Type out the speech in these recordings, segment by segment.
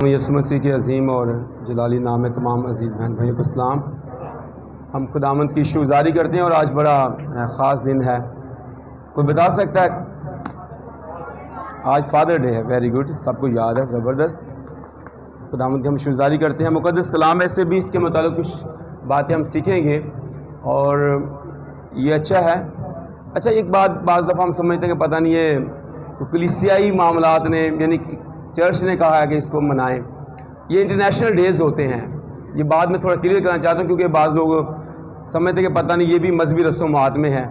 یسوع مسیح کے عظیم اور جلالی نام میں تمام عزیز بہن بھائیوں کو سلام۔ ہم خداوند کی شکرگزاری کرتے ہیں اور آج بڑا خاص دن ہے۔ کوئی بتا سکتا ہے؟ آج فادر ڈے ہے۔ ویری گڈ، سب کو یاد ہے، زبردست۔ خداوند کی ہم شکرگزاری کرتے ہیں۔ مقدس کلام میں سے بھی اس کے متعلق کچھ باتیں ہم سیکھیں گے اور یہ اچھا ہے۔ اچھا، ایک بات بعض دفعہ ہم سمجھتے ہیں کہ پتہ نہیں یہ کلیسیائی معاملات نے، یعنی چرچ نے کہا ہے کہ اس کو منائیں۔ یہ انٹرنیشنل ڈیز ہوتے ہیں۔ یہ بات میں تھوڑا کلیئر کرنا چاہتا ہوں کیونکہ بعض لوگ سمجھتے ہیں کہ پتہ نہیں یہ بھی مذہبی رسومات میں ہے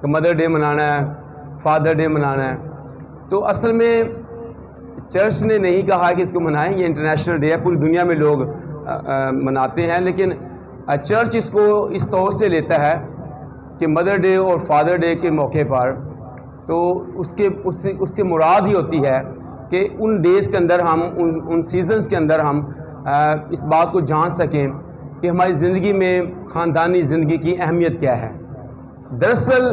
کہ مدر ڈے منانا ہے، فادر ڈے منانا ہے۔ تو اصل میں چرچ نے نہیں کہا کہ اس کو منائیں، یہ انٹرنیشنل ڈے ہے، پوری دنیا میں لوگ مناتے ہیں، لیکن چرچ اس کو اس طور سے لیتا ہے کہ مدر ڈے اور فادر ڈے کے موقع پر تو اس کے مراد ہی ہوتی ہے کہ ان ڈیز کے اندر ہم ان سیزنز کے اندر ہم اس بات کو جان سکیں کہ ہماری زندگی میں خاندانی زندگی کی اہمیت کیا ہے۔ دراصل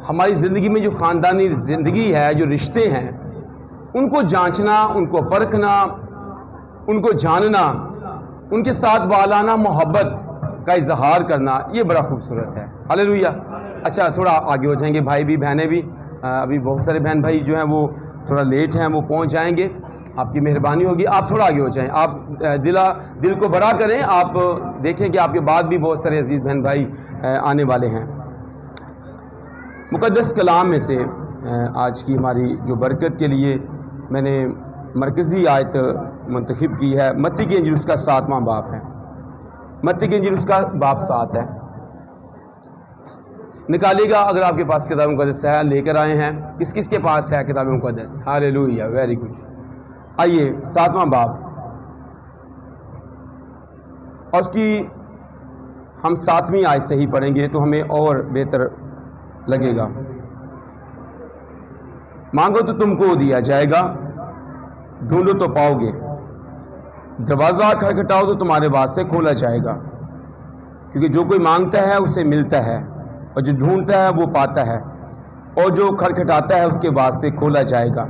ہماری زندگی میں جو خاندانی زندگی ہے، جو رشتے ہیں، ان کو جانچنا، ان کو پرکھنا، ان کو جاننا، ان کے ساتھ والانہ محبت کا اظہار کرنا، یہ بڑا خوبصورت ہے۔ ہاللیلویہ۔ اچھا، تھوڑا آگے ہو جائیں گے، بھائی بھی بہنیں بھی، ابھی بہت سارے بہن بھائی جو ہیں وہ تھوڑا لیٹ ہیں، وہ پہنچ جائیں گے، آپ کی مہربانی ہوگی۔ آپ تھوڑا آگے ہو جائیں، آپ دل کو بڑا کریں۔ آپ دیکھیں کہ آپ کے بعد بھی بہت سارے عزیز بہن بھائی آنے والے ہیں۔ مقدس کلام میں سے آج کی ہماری جو برکت کے لیے میں نے مرکزی آیت منتخب کی ہے، متی کی انجیل اس کا 7واں باب ہے۔ متی کی انجیل اس کا باب 7 ہے۔ نکالیے گا اگر آپ کے پاس کتاب مقدس ہے، لے کر آئے ہیں۔ کس کس کے پاس ہے کتاب مقدس؟ ہاللیلویہ، ویری گڈ۔ آئیے 7واں باب، اور اس کی ہم 7ویں آیت سے ہی پڑھیں گے تو ہمیں اور بہتر لگے گا۔ مانگو تو تم کو دیا جائے گا، ڈھونڈو تو پاؤ گے، دروازہ کھٹکھٹاؤ تو تمہارے واسطے کھولا جائے گا، کیونکہ جو کوئی مانگتا ہے اسے ملتا ہے، اور جو ڈھونڈتا ہے وہ پاتا ہے، اور جو کھٹکھٹاتا ہے اس کے واسطے کھولا جائے گا۔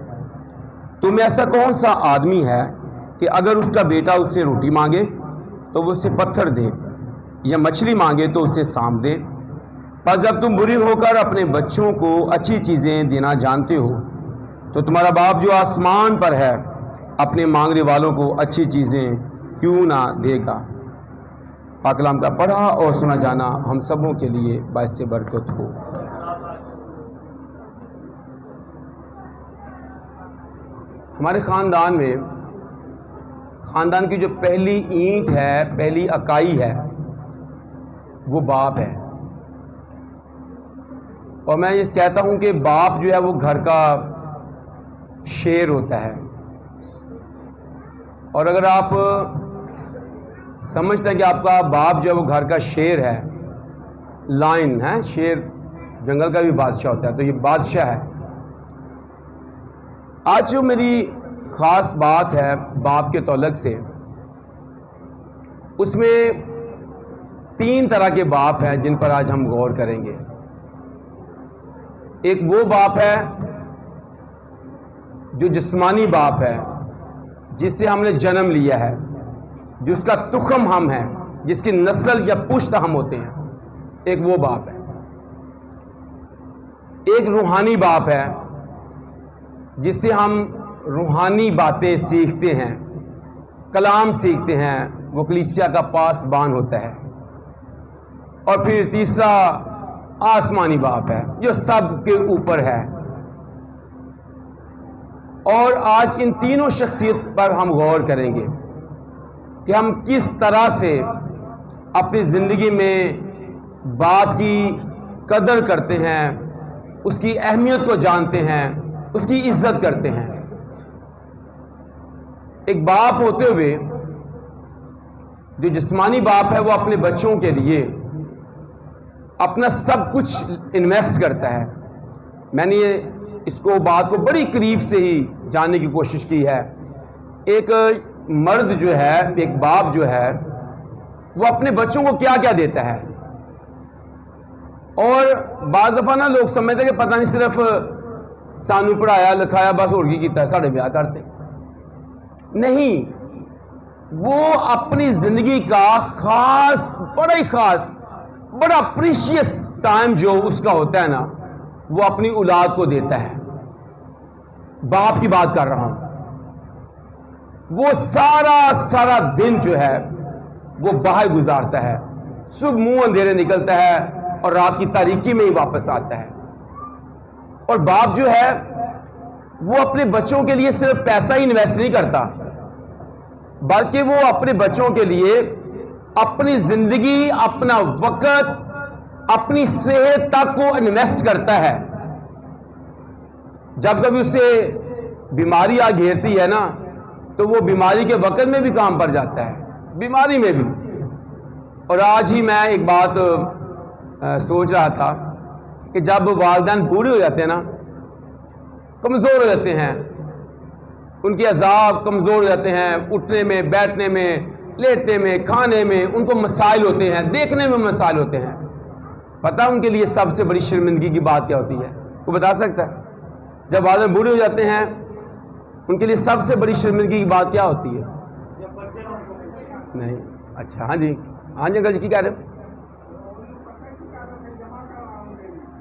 تم ایسا کون سا آدمی ہے کہ اگر اس کا بیٹا اس سے روٹی مانگے تو وہ اسے پتھر دے، یا مچھلی مانگے تو اسے سانپ دے؟ پر جب تم بری ہو کر اپنے بچوں کو اچھی چیزیں دینا جانتے ہو تو تمہارا باپ جو آسمان پر ہے اپنے مانگنے والوں کو اچھی چیزیں کیوں نہ دے گا۔ پاک کلام کا پڑھا اور سنا جانا ہم سبوں کے لیے باعث برکت ہو۔ ہمارے خاندان میں، خاندان کی جو پہلی اینٹ ہے، پہلی اکائی ہے، وہ باپ ہے۔ اور میں یہ کہتا ہوں کہ باپ جو ہے وہ گھر کا شیر ہوتا ہے۔ اور اگر آپ سمجھتے ہیں کہ آپ کا باپ جو ہے وہ گھر کا شیر ہے، لائن ہے، شیر جنگل کا بھی بادشاہ ہوتا ہے، تو یہ بادشاہ ہے۔ آج جو میری خاص بات ہے باپ کے تعلق سے، اس میں 3 طرح کے باپ ہیں جن پر آج ہم غور کریں گے۔ ایک وہ باپ ہے جو جسمانی باپ ہے، جس سے ہم نے جنم لیا ہے، جس کا تخم ہم ہیں، جس کی نسل یا پشت ہم ہوتے ہیں، ایک وہ باپ ہے۔ ایک روحانی باپ ہے جس سے ہم روحانی باتیں سیکھتے ہیں، کلام سیکھتے ہیں، وہ کلیسیا کا پاسبان ہوتا ہے۔ اور پھر تیسرا آسمانی باپ ہے جو سب کے اوپر ہے۔ اور آج ان تینوں شخصیت پر ہم غور کریں گے کہ ہم کس طرح سے اپنی زندگی میں باپ کی قدر کرتے ہیں، اس کی اہمیت کو جانتے ہیں، اس کی عزت کرتے ہیں۔ ایک باپ ہوتے ہوئے جو جسمانی باپ ہے وہ اپنے بچوں کے لیے اپنا سب کچھ انویسٹ کرتا ہے۔ میں نے اس کو بات کو بڑی قریب سے ہی جاننے کی کوشش کی ہے۔ ایک مرد جو ہے، ایک باپ جو ہے، وہ اپنے بچوں کو کیا کیا دیتا ہے۔ اور بعض دفعہ نا لوگ سمجھتے ہیں کہ پتہ نہیں صرف سانو پڑھایا لکھایا بس اور کی کیتا ہے، ساڑھے بیاہ کرتے نہیں۔ وہ اپنی زندگی کا بڑا ہی خاص بڑا پریشیس ٹائم جو اس کا ہوتا ہے نا، وہ اپنی اولاد کو دیتا ہے. باپ کی بات کر رہا ہوں. وہ سارا دن جو ہے وہ باہر گزارتا ہے، صبح منہ اندھیرے نکلتا ہے اور رات کی تاریکی میں ہی واپس آتا ہے. اور باپ جو ہے وہ اپنے بچوں کے لیے صرف پیسہ ہی انویسٹ نہیں کرتا، بلکہ وہ اپنے بچوں کے لیے اپنی زندگی، اپنا وقت، اپنی صحت تک کو انویسٹ کرتا ہے. جب کبھی اسے بیماری آ گھیرتی ہے نا، تو وہ بیماری کے وقت میں بھی کام پر جاتا ہے، بیماری میں بھی. اور آج ہی میں ایک بات سوچ رہا تھا کہ جب والدین بوڑھے ہو جاتے ہیں نا، کمزور ہو جاتے ہیں، ان کے عذاب کمزور ہو جاتے ہیں، اٹھنے میں، بیٹھنے میں، لیٹنے میں، کھانے میں ان کو مسائل ہوتے ہیں، دیکھنے میں مسائل ہوتے ہیں. پتہ ان کے لیے سب سے بڑی شرمندگی کی بات کیا ہوتی ہے؟ کوئی بتا سکتا ہے؟ جب والدین بوڑھے ہو جاتے ہیں ان کے لیے سب سے بڑی شرمندگی کی بات کیا ہوتی ہے؟ نہیں. اچھا، ہاں جی انکل جی کی کہہ رہے ہیں؟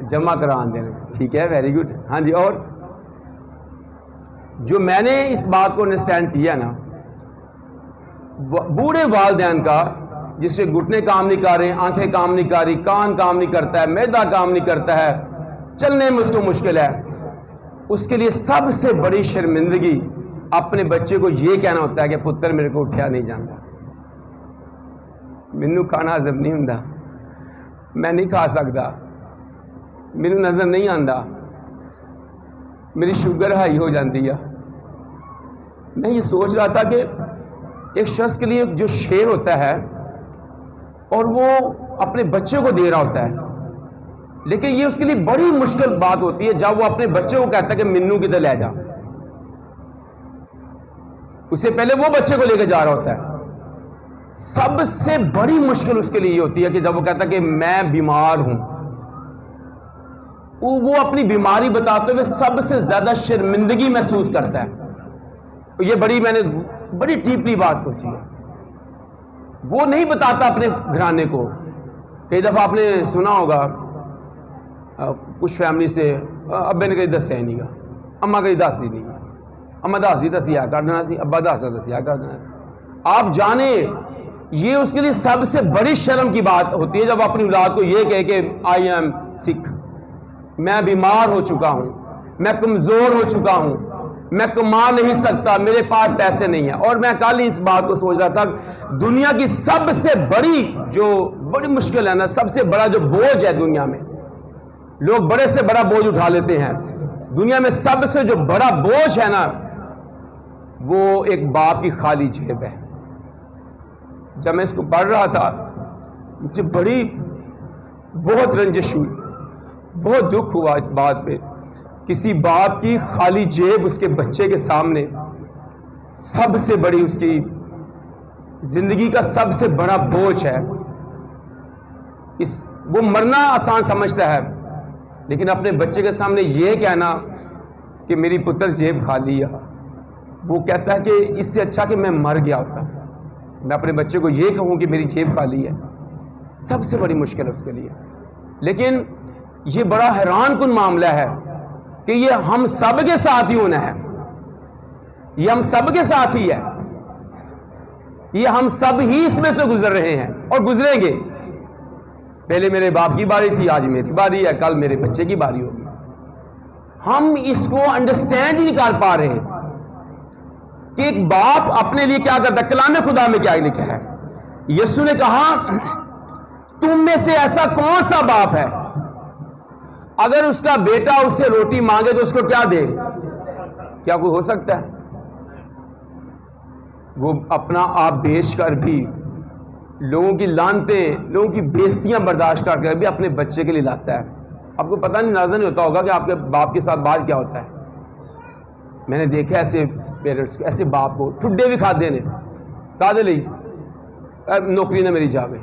جمع کران دینے. ٹھیک ہے، ویری گڈ. ہاں جی. اور جو میں نے اس بات کو انڈرسٹینڈ کیا نا، بوڑھے والدین کا، جس سے گھٹنے کام نہیں کر رہے، آنکھیں کام نہیں کر رہی، کان کام نہیں کرتا ہے، معدہ کام نہیں کرتا ہے، چلنے میں اس کو مشکل ہے، اس کے لیے سب سے بڑی شرمندگی اپنے بچے کو یہ کہنا ہوتا ہے کہ پتر میرے کو اٹھیا نہیں جاتا، مینو کھانا ہضم نہیں ہوندا، میں نہیں کھا سکتا، مینو نظر نہیں آندا، میری شوگر ہائی ہو جاتی ہے. میں یہ سوچ رہا تھا کہ ایک شخص کے لیے جو شیر ہوتا ہے اور وہ اپنے بچے کو دے رہا ہوتا ہے، لیکن یہ اس کے لیے بڑی مشکل بات ہوتی ہے جب وہ اپنے بچے کو کہتا ہے کہ منو کدھر لے جا. اس سے پہلے وہ بچے کو لے کے جا رہا ہوتا ہے. سب سے بڑی مشکل اس کے لیے یہ ہوتی ہے کہ جب وہ کہتا ہے کہ میں بیمار ہوں، وہ اپنی بیماری بتاتے ہوئے سب سے زیادہ شرمندگی محسوس کرتا ہے. یہ میں نے بڑی ڈیپلی بات سوچی ہے. وہ نہیں بتاتا اپنے گھرانے کو. کئی دفعہ آپ نے سنا ہوگا کچھ فیملی سے ابے نے کہیں دسیا ہی نہیں گا، اما کہیں دس دی نہیں گا، اما دس دی دسیا کر دینا سی، ابا دس دسیا کر دینا سی. آپ جانیں یہ اس کے لیے سب سے بڑی شرم کی بات ہوتی ہے جب اپنی اولاد کو یہ کہے کہ آئی ایم سک، میں بیمار ہو چکا ہوں، میں کمزور ہو چکا ہوں، میں کما نہیں سکتا، میرے پاس پیسے نہیں ہیں. اور میں کل ہی اس بات کو سوچ رہا تھا، دنیا کی سب سے بڑی مشکل ہے نا، سب سے بڑا جو بوجھ ہے دنیا میں، لوگ بڑے سے بڑا بوجھ اٹھا لیتے ہیں، دنیا میں سب سے جو بڑا بوجھ ہے نا، وہ ایک باپ کی خالی جیب ہے. جب میں اس کو پڑھ رہا تھا مجھے بہت رنجش ہوئی، بہت دکھ ہوا اس بات پہ. کسی باپ کی خالی جیب اس کے بچے کے سامنے سب سے بڑی، اس کی زندگی کا سب سے بڑا بوجھ ہے. وہ مرنا آسان سمجھتا ہے، لیکن اپنے بچے کے سامنے یہ کہنا کہ میری پتر جیب خالی ہے، وہ کہتا ہے کہ اس سے اچھا کہ میں مر گیا ہوتا، میں اپنے بچے کو یہ کہوں کہ میری جیب خالی ہے. سب سے بڑی مشکل ہے اس کے لیے. لیکن یہ بڑا حیران کن معاملہ ہے کہ یہ ہم سب کے ساتھ ہی ہونا ہے، یہ ہم سب کے ساتھ ہی ہے، یہ ہم سب ہی اس میں سے گزر رہے ہیں اور گزریں گے. پہلے میرے باپ کی باری تھی، آج میری باری ہے، کل میرے بچے کی باری ہوگی. ہم اس کو انڈرسٹینڈ ہی نہیں کر پا رہے کہ ایک باپ اپنے لیے کیا کرتا ہے. کلام خدا میں کیا لکھا ہے؟ یسوع نے کہا تم میں سے ایسا کون سا باپ ہے اگر اس کا بیٹا اس سے روٹی مانگے تو اس کو کیا دے؟ کیا کوئی ہو سکتا ہے؟ وہ اپنا آپ بیچ کر بھی، لوگوں کی لانتیں، لوگوں کی بےزتیاں برداشت کر بھی اپنے بچے کے لیے لاتا ہے. آپ کو پتہ نہیں، نازل نہیں ہوتا ہوگا کہ آپ کے باپ کے ساتھ بات کیا ہوتا ہے. میں نے دیکھا ایسے پیرنٹس کو، ایسے باپ کو ٹھڈے بھی کھا دینے کہا دے لی نوکری نے میری جاوے،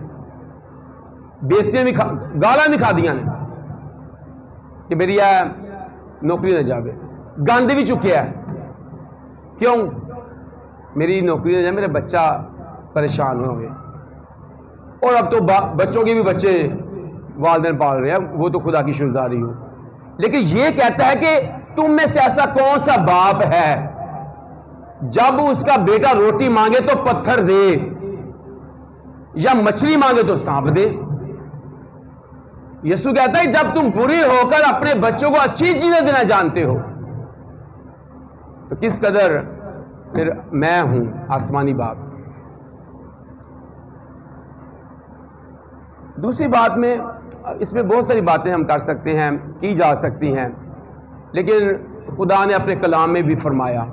بےزتیاں بھی گالاں بھی کھا دیا نے کہ میری نوکری نہ جاوے، گاندھی بھی چکے ہے. کیوں؟ میری نوکری نہ جائے، میرا بچہ پریشان ہوئے. اور اب تو بچوں کے بھی بچے والدین پال رہے ہیں, وہ تو خدا کی شکرگزاری ہو. لیکن یہ کہتا ہے کہ تم میں سے ایسا کون سا باپ ہے جب اس کا بیٹا روٹی مانگے تو پتھر دے, یا مچھلی مانگے تو سانپ دے. یسوع کہتا ہے جب تم برے ہو کر اپنے بچوں کو اچھی چیزیں دینا جانتے ہو تو کس قدر پھر میں ہوں آسمانی باپ. دوسری بات میں, اس میں بہت ساری باتیں ہم کر سکتے ہیں, کی جا سکتی ہیں, لیکن خدا نے اپنے کلام میں بھی فرمایا.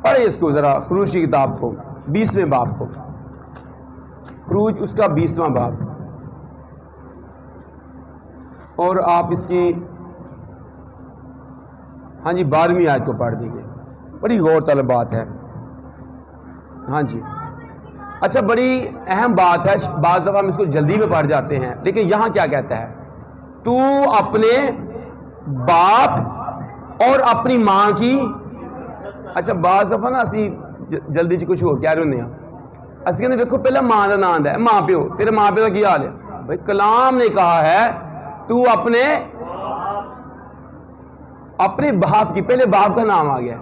پڑھیں اس کو ذرا, خروج کی کتاب کو 20ویں باب کو, خروج اس کا 20واں باب, اور آپ اس کی 12ویں آیت کو پڑھ دیجیے. بڑی غور طلب بات ہے. ہاں جی, اچھا, بڑی اہم بات ہے. بعض دفعہ ہم اس کو جلدی میں پڑھ جاتے ہیں, لیکن یہاں کیا کہتا ہے؟ تو اپنے باپ اور اپنی ماں کی. اچھا, بعض دفعہ نا اسی جلدی سے کچھ ہو کیا رہے ہیں, اسی کہتے دیکھو پہلے ماں کا نام ہے, ماں پیو, تیرے ماں پیو کا کیا حال ہے؟ بھائی کلام نے کہا ہے تو اپنے باپ کی, پہلے باپ کا نام آ گیا.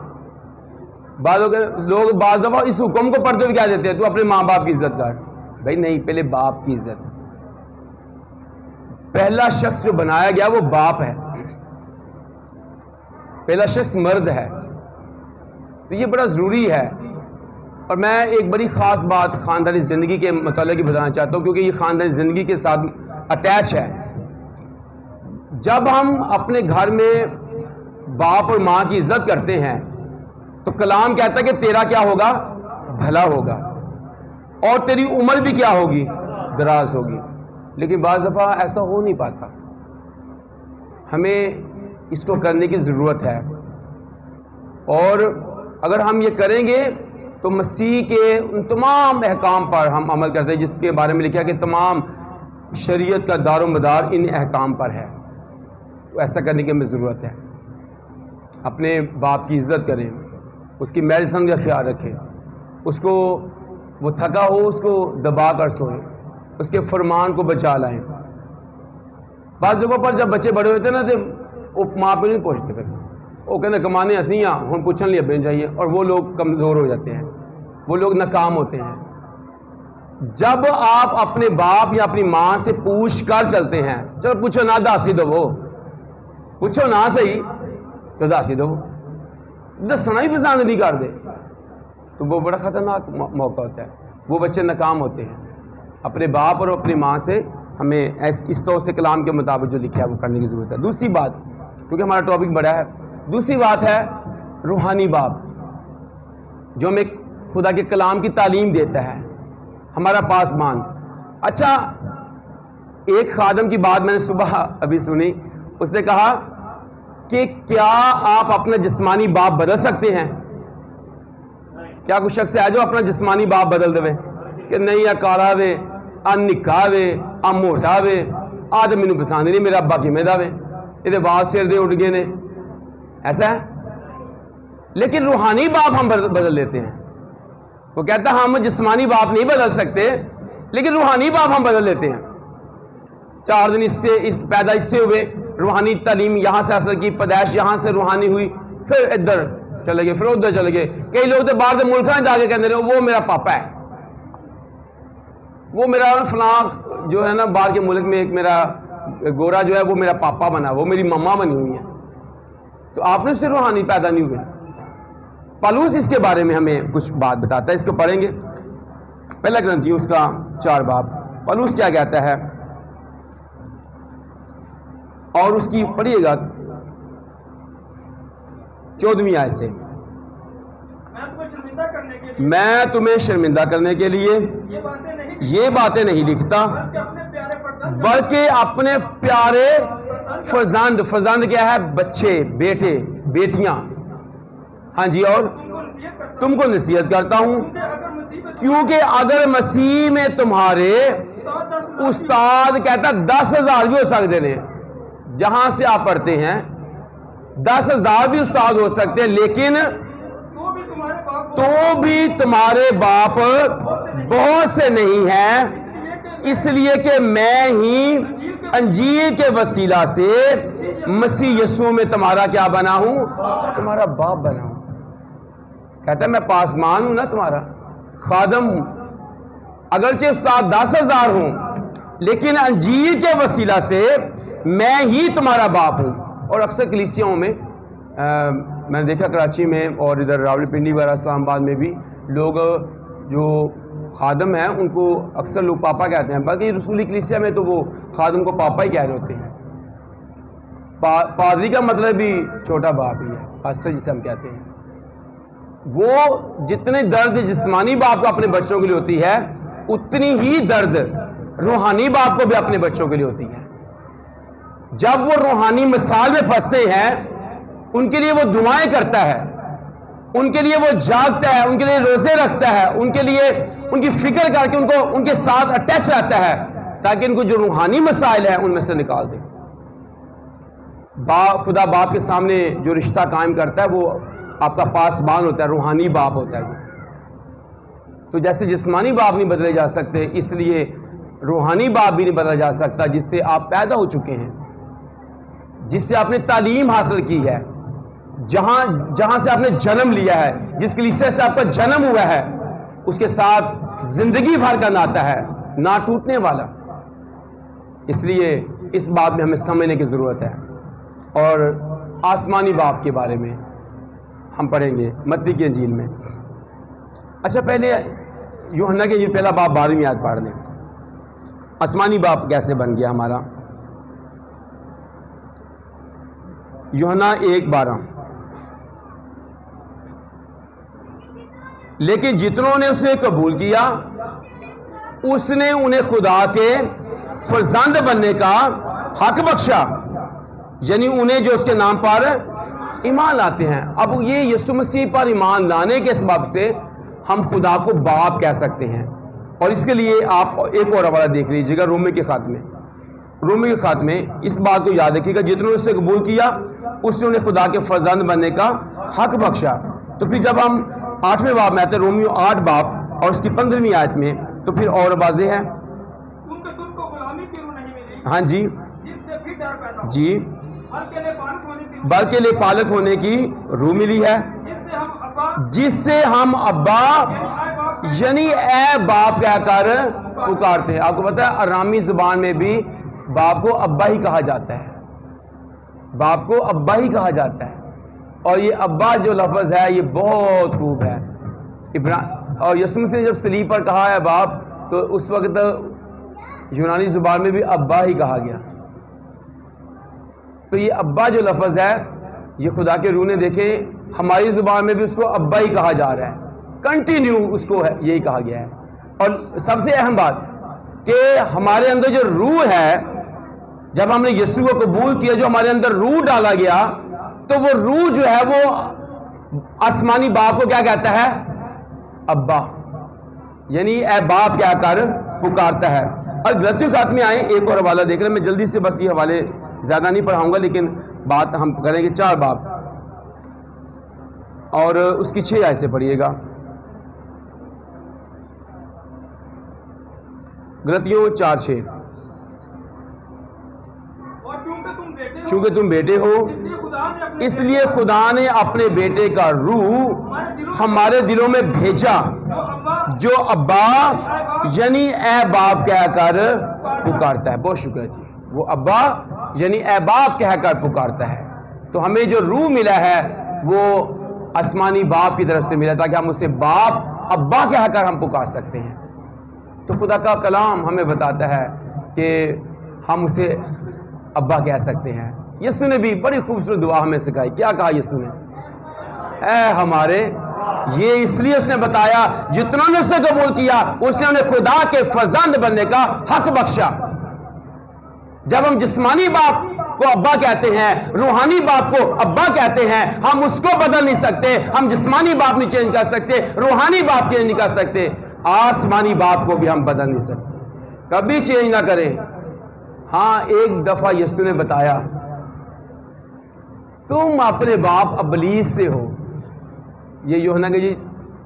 لوگ بعض دفعہ اس حکم کو پڑھتے ہوئے کیا دیتے ہیں, تو اپنے ماں باپ کی عزت کر. بھائی نہیں, پہلے باپ کی عزت. پہلا شخص جو بنایا گیا وہ باپ ہے, پہلا شخص مرد ہے. تو یہ بڑا ضروری ہے. اور میں ایک بڑی خاص بات خاندانی زندگی کے متعلق بتانا چاہتا ہوں, کیونکہ یہ خاندانی زندگی کے ساتھ اٹیچ ہے. جب ہم اپنے گھر میں باپ اور ماں کی عزت کرتے ہیں تو کلام کہتا ہے کہ تیرا کیا ہوگا؟ بھلا ہوگا, اور تیری عمر بھی کیا ہوگی؟ دراز ہوگی. لیکن بعض دفعہ ایسا ہو نہیں پاتا. ہمیں اس کو کرنے کی ضرورت ہے, اور اگر ہم یہ کریں گے تو مسیح کے ان تمام احکام پر ہم عمل کرتے ہیں جس کے بارے میں لکھا کہ تمام شریعت کا دار و مدار ان احکام پر ہے. تو ایسا کرنے کی ہمیں ضرورت ہے. اپنے باپ کی عزت کریں, اس کی میڈیسن کا خیال رکھیں, اس کو وہ تھکا ہو اس کو دبا کر سوئیں, اس کے فرمان کو بچا لائیں. بعض جگہوں پر جب بچے بڑے ہوتے ہیں نا تو وہ ماں پہ نہیں پہنچتے, پھر وہ کہتے کمانے اسی ہاں ہم پوچھنے لیے بن جائیے, اور وہ لوگ کمزور ہو جاتے ہیں, وہ لوگ ناکام ہوتے ہیں. جب آپ اپنے باپ یا اپنی ماں سے پوچھ کر چلتے ہیں, چلو پوچھو نہ داسی دو, وہ پوچھو نہ صحیح تو داسی دو, دسنا ہی پسند نہیں کر دے, تو وہ بڑا خطرناک موقع ہوتا ہے. وہ بچے ناکام ہوتے ہیں. اپنے باپ اور اپنی ماں سے ہمیں اس طور سے کلام کے مطابق جو لکھا ہے وہ کرنے کی ضرورت ہے. دوسری بات, کیونکہ ہمارا ٹاپک بڑا ہے, دوسری بات ہے روحانی باپ, جو ہمیں خدا کے کلام کی تعلیم دیتا ہے, ہمارا پاسمان. اچھا, ایک خادم کی بات میں نے صبح ابھی سنی, اس نے کہا کہ کیا آپ اپنا جسمانی باپ بدل سکتے ہیں؟ کیا کچھ شخص ہے جو اپنا جسمانی باپ بدل دے کہ نہیں, آ کالا وے, آ نکا وے, آ موٹا وے, آ تو مینوں پسند نہیں, میرا ابا کیویں دا وے, یہ وال سر دے اٹھ گئے نے, ایسا ہے. لیکن روحانی باپ ہم بدل لیتے ہیں. وہ کہتا ہے ہم جسمانی باپ نہیں بدل سکتے, لیکن روحانی باپ ہم بدل لیتے ہیں. 4 دن پیدا اس سے ہوئے, روحانی تعلیم یہاں سے حاصل کی, پیدائش یہاں سے روحانی ہوئی, پھر ادھر چلے گئے, پھر ادھر چلے گئے. کئی لوگ تو باہر کے ملک میں جا کے کہتے ہیں وہ میرا پاپا ہے, وہ میرا فلاں جو ہے نا باہر کے ملک میں ایک میرا گورا جو ہے وہ میرا پاپا بنا, وہ میری مما بنی ہوئی ہے. تو آپ نے سے روحانی پیدا نہیں ہوئے. پالوس اس کے بارے میں ہمیں کچھ بات بتاتا ہے, اس کو پڑھیں گے. پہلا کرنتھیوں اس کا 4 باب. پالوس کیا کہتا ہے, اور اس کی پڑھیے گا 14ویں آیت سے, میں تمہیں شرمندہ کرنے کے لیے یہ باتیں نہیں لکھتا, بلکہ اپنے پیارے فرزند, فرزند کیا ہے؟ بچے, بیٹے, بیٹیاں, ہاں جی, اور تم کو نصیحت کرتا ہوں, کیونکہ اگر مسیح میں تمہارے استاد, کہتا 10,000 بھی ہو سکتے ہیں, جہاں سے آپ پڑھتے ہیں 10,000 بھی استاد ہو سکتے ہیں, لیکن تو بھی تمہارے باپ بہت سے نہیں ہیں، اس لیے کہ میں ہی انجیل کے وسیلہ سے مسیح یسوع میں تمہارا کیا بنا ہوں؟ تمہارا باپ بنا ہوں۔ کہتا ہے میں پاسمان ہوں نا، تمہارا خادم ہوں، اگرچہ استاد 10,000 ہوں، لیکن انجیل کے وسیلہ سے میں ہی تمہارا باپ ہوں۔ اور اکثر کلیسیاؤں میں میں نے دیکھا کراچی میں اور ادھر راول پنڈی وغیرہ اسلام آباد میں بھی لوگ جو خادم ہیں ان کو اکثر لوگ پاپا کہتے ہیں، باقی رسولی کلیسیا میں تو وہ خادم کو پاپا ہی کہہ رہے ہوتے ہیں۔ پادری کا مطلب بھی چھوٹا باپ ہی ہے، پاسٹر جسے ہم کہتے ہیں۔ وہ جتنے درد جسمانی باپ کو اپنے بچوں کے لیے ہوتی ہے، اتنی ہی درد روحانی باپ کو بھی اپنے بچوں کے لیے ہوتی ہے۔ جب وہ روحانی مثال میں پھنستے ہیں، ان کے لیے وہ دعائیں کرتا ہے، ان کے لیے وہ جاگتا ہے، ان کے لیے روزے رکھتا ہے، ان کے لیے ان کی فکر کر کے ان کے ساتھ اٹیچ رہتا ہے تاکہ ان کو جو روحانی مسائل ہیں ان میں سے نکال دے۔ خدا باپ کے سامنے جو رشتہ قائم کرتا ہے وہ آپ کا پاسبان ہوتا ہے، روحانی باپ ہوتا ہے۔ تو جیسے جسمانی باپ نہیں بدلے جا سکتے، اس لیے روحانی باپ بھی نہیں بدلا جا سکتا، جس سے آپ پیدا ہو چکے ہیں، جس سے آپ نے تعلیم حاصل کی ہے، جہاں سے آپ نے جنم لیا ہے، جس کلیسے سے آپ کا جنم ہوا ہے، اس کے ساتھ زندگی بھر کا ناتا ہے، نہ ٹوٹنے والا۔ اس لیے اس بات میں ہمیں سمجھنے کی ضرورت ہے۔ اور آسمانی باپ کے بارے میں ہم پڑھیں گے متی کی انجیل میں۔ اچھا، پہلے یوحنا کی انجیل پہلا باب 12ویں آیت پڑھ لیں۔ آسمانی باپ کیسے بن گیا ہمارا؟ یوحنا 1:12، لیکن جتنوں نے اسے قبول کیا اس نے انہیں خدا کے فرزند بننے کا حق بخشا، یعنی انہیں جو اس کے نام پر ایمان لاتے ہیں۔ اب یہ یسوع مسیح پر ایمان لانے کے سبب سے ہم خدا کو باپ کہہ سکتے ہیں۔ اور اس کے لیے آپ ایک اور حوالہ دیکھ لیجیے گا، رومی کے خط میں اس بات کو یاد رکھیے گا، جتنوں نے اسے قبول کیا اس نے انہیں خدا کے فرزند بننے کا حق بخشا۔ تو پھر جب ہم 8ویں باب میں آتے ہیں، رومیو 8 باب اور اس کی 15ویں آیت میں، تو پھر اور واضح ہے۔ ہاں جی جی، بلکہ لے پالک ہونے کی روح ملی ہے، جس سے ہم ابا یعنی اے باپ کہہ کر پکارتے ہیں۔ آپ کو پتا ہے ارامی زبان میں بھی باپ کو ابا ہی کہا جاتا ہے، باپ کو ابا ہی کہا جاتا ہے۔ اور یہ ابا جو لفظ ہے یہ بہت خوب ہے۔ اور یسوع مسیح نے جب صلیب پر کہا ہے باپ، تو اس وقت یونانی زبان میں بھی ابا ہی کہا گیا۔ تو یہ ابا جو لفظ ہے یہ خدا کے روح نے دیکھیں ہماری زبان میں بھی اس کو ابا ہی کہا جا رہا ہے، کنٹینیو اس کو یہی کہا گیا ہے۔ اور سب سے اہم بات کہ ہمارے اندر جو روح ہے، جب ہم نے یسوع کو قبول کیا، جو ہمارے اندر روح ڈالا گیا، تو وہ روح جو ہے وہ آسمانی باپ کو کیا کہتا ہے؟ ابا، یعنی اے باپ کہہ کر پکارتا ہے۔ اور غلطی خط میں آئیں، ایک اور حوالہ دیکھ رہے ہیں، میں جلدی سے بس یہ حوالے زیادہ نہیں پڑھاؤں گا، لیکن بات ہم کریں گے 4 باب اور اس کی 6 آیت سے پڑھیے گا۔ غلطیوں 4:6، چونکہ تم بیٹے ہو اس لیے خدا نے اپنے بیٹے کا روح ہمارے دلوں میں بھیجا، جو ابا یعنی اے باپ کہہ کر پکارتا ہے۔ بہت شکریہ جی، وہ ابا یعنی اے باپ کہہ کر پکارتا ہے۔ تو ہمیں جو روح ملا ہے وہ آسمانی باپ کی طرف سے ملا تاکہ ہم اسے باپ ابا کہہ کر ہم پکار سکتے ہیں۔ تو خدا کا کلام ہمیں بتاتا ہے کہ ہم اسے ابا کہہ سکتے ہیں۔ یسوع نے بھی بڑی خوبصورت دعا ہمیں سکھائی۔ کیا کہا یسوع نے؟ اے ہمارے، یہ اس لیے اس نے بتایا جتنوں نے اسے قبول کیا اس نے انہیں خدا کے فرزند بننے کا حق بخشا۔ جب ہم جسمانی باپ کو ابا کہتے ہیں، روحانی باپ کو ابا کہتے ہیں، ہم اس کو بدل نہیں سکتے۔ ہم جسمانی باپ نہیں چینج کر سکتے، روحانی باپ چینج نہیں کر سکتے، آسمانی باپ کو بھی ہم بدل نہیں سکتے، کبھی چینج نہ کریں۔ ہاں، ایک دفعہ یسوع نے بتایا تم اپنے باپ ابلیس سے ہو، یہ یوحنا کی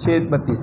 6:32।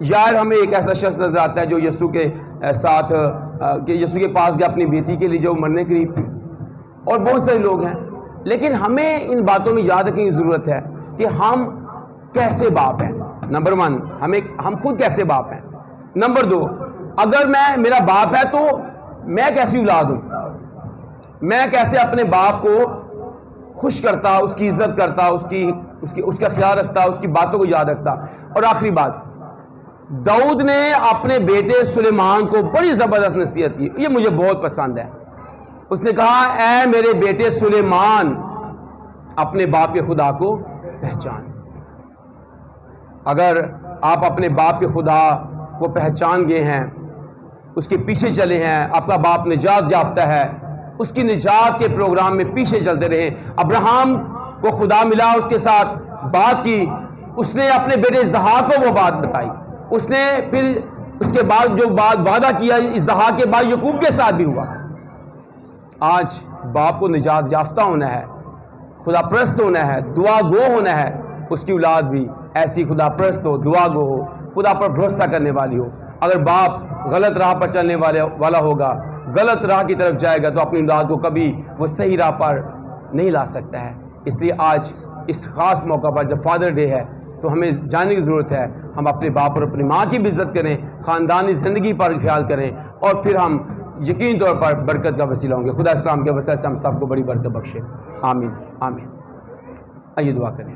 یار ہمیں ایک ایسا شخص نظر آتا ہے جو یسوع کے ساتھ کہ یسوع کے پاس گیا اپنی بیٹی کے لیے جو مرنے قریب تھی، اور بہت سارے لوگ ہیں، لیکن ہمیں ان باتوں میں یاد رکھنے کی ضرورت ہے کہ ہم کیسے باپ ہیں۔ نمبر 1 ہم خود کیسے باپ ہیں۔ نمبر 2 اگر میرا باپ ہے تو میں کیسی اولاد ہوں، میں کیسے اپنے باپ کو خوش کرتا، اس کی عزت کرتا، اس کا خیال رکھتا، اس کی باتوں کو یاد رکھتا۔ اور آخری بات، داؤد نے اپنے بیٹے سلیمان کو بڑی زبردست نصیحت کی، یہ مجھے بہت پسند ہے۔ اس نے کہا اے میرے بیٹے سلیمان، اپنے باپ کے خدا کو پہچان۔ اگر آپ اپنے باپ کے خدا کو پہچان گئے ہیں، اس کے پیچھے چلے ہیں، آپ کا باپ نجات یافتہ ہے، اس کی نجات کے پروگرام میں پیچھے چلتے رہے۔ ابراہیم کو خدا ملا، اس کے ساتھ بات کی، اس نے اپنے بیٹے اسحاق کو وہ بات بتائی، اس نے پھر اس کے بعد جو بات وعدہ کیا اسحاق کے بعد یعقوب کے ساتھ بھی ہوا۔ آج باپ کو نجات یافتہ ہونا ہے، خدا پرست ہونا ہے، دعا گو ہونا ہے، اس کی اولاد بھی ایسی خدا پرست ہو، دعا گو ہو، خدا پر بھروسہ کرنے والی ہو۔ اگر باپ غلط راہ پر چلنے والا ہوگا، غلط راہ کی طرف جائے گا، تو اپنی اولاد کو کبھی وہ صحیح راہ پر نہیں لا سکتا ہے۔ اس لیے آج اس خاص موقع پر جب فادر ڈے ہے تو ہمیں جاننے کی ضرورت ہے، ہم اپنے باپ اور اپنی ماں کی بھی عزت کریں، خاندانی زندگی پر خیال کریں، اور پھر ہم یقین طور پر برکت کا وسیلہ ہوں گے۔ خدا اسلام کے وسیلے سے ہم سب کو بڑی برکت بخشے، آمین آمین۔ آئیے دعا کریں۔